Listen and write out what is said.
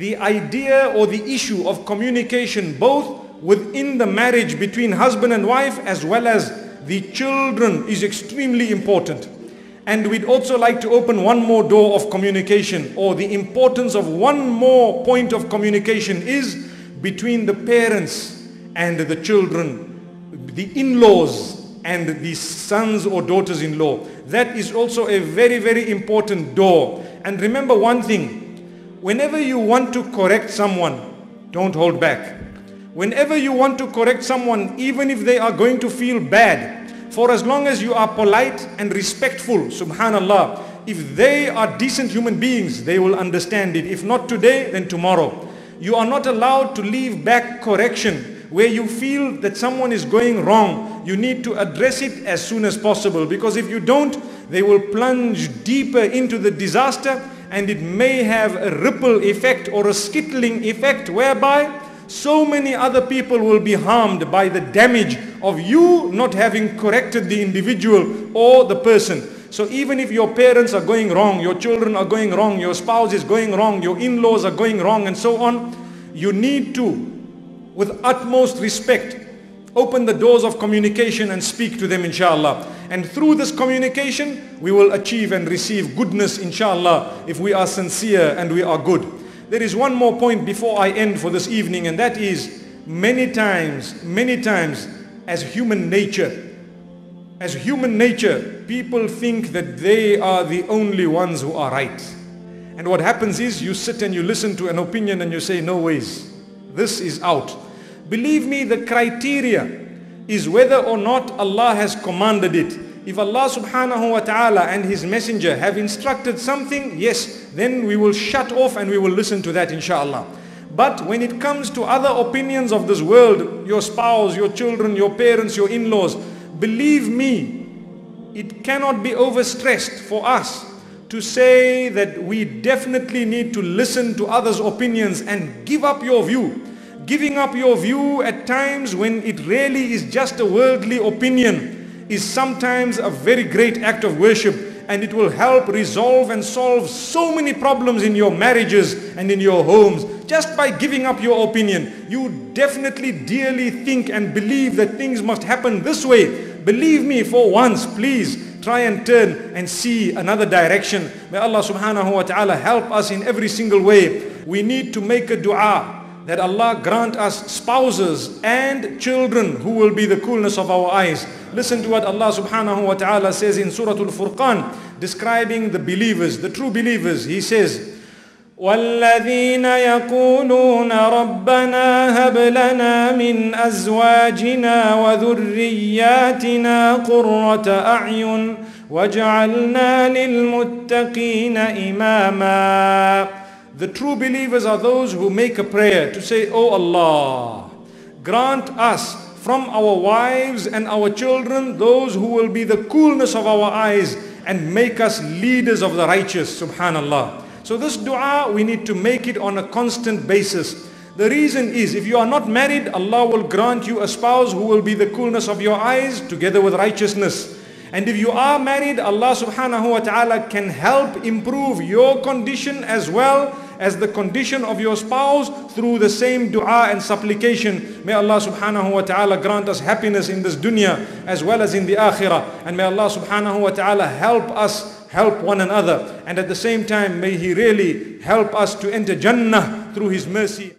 the idea or the issue of communication both within the marriage between husband and wife as well as the children is extremely important. And we'd also like to open one more door of communication, or the importance of one more point of communication is between the parents and the children, the in-laws and the sons or daughters-in-law. That is also a very, very important door. And remember one thing, whenever you want to correct someone, don't hold back. Whenever you want to correct someone, even if they are going to feel bad, for as long as you are polite and respectful, subhanallah, if they are decent human beings, they will understand it. If not today, then tomorrow. You are not allowed to leave back correction. Where you feel that someone is going wrong, you need to address it as soon as possible, because if you don't, they will plunge deeper into the disaster, and it may have a ripple effect or a skittling effect whereby so many other people will be harmed by the damage of you not having corrected the individual or the person. So even if your parents are going wrong, your children are going wrong, your spouse is going wrong, your in-laws are going wrong and so on, you need to, with utmost respect, open the doors of communication and speak to them, inshallah. And through this communication, we will achieve and receive goodness, inshallah, if we are sincere and we are good. There is one more point before I end for this evening, and that is many times, as human nature, people think that they are the only ones who are right. And what happens is you sit and you listen to an opinion and you say, no ways, this is out. Believe me, the criteria is whether or not Allah has commanded it. If Allah subhanahu wa ta'ala and His Messenger have instructed something, yes, then we will shut off and we will listen to that, inshallah. But when it comes to other opinions of this world, your spouse, your children, your parents, your in-laws, believe me, it cannot be overstressed for us to say that we definitely need to listen to others' opinions and give up your view. Giving up your view at times when it really is just a worldly opinion is sometimes a very great act of worship, and it will help resolve and solve so many problems in your marriages and in your homes. Just by giving up your opinion, you definitely dearly think and believe that things must happen this way. Believe me, for once, please try and turn and see another direction. May Allah subhanahu wa ta'ala help us in every single way. We need to make a dua that Allah grant us spouses and children who will be the coolness of our eyes. Listen to what Allah subhanahu wa ta'ala says in Surah Al-Furqan, describing the believers, the true believers. He says, وَالَّذِينَ يَقُولُونَ رَبَّنَا هَبْ لَنَا مِنْ أَزْوَاجِنَا وَذُرِّيَّاتِنَا قُرَّةَ أَعْيُنٍ وَاجْعَلْنَا لِلْمُتَّقِينَ إِمَامًا. The true believers are those who make a prayer to say, Oh Allah, grant us from our wives and our children those who will be the coolness of our eyes and make us leaders of the righteous, subhanallah. So this dua, we need to make it on a constant basis. The reason is, if you are not married, Allah will grant you a spouse who will be the coolness of your eyes together with righteousness. And if you are married, Allah subhanahu wa ta'ala can help improve your condition as well as the condition of your spouse through the same dua and supplication. May Allah subhanahu wa ta'ala grant us happiness in this dunya as well as in the akhirah. And may Allah subhanahu wa ta'ala help us help one another. And at the same time, may He really help us to enter Jannah through His mercy.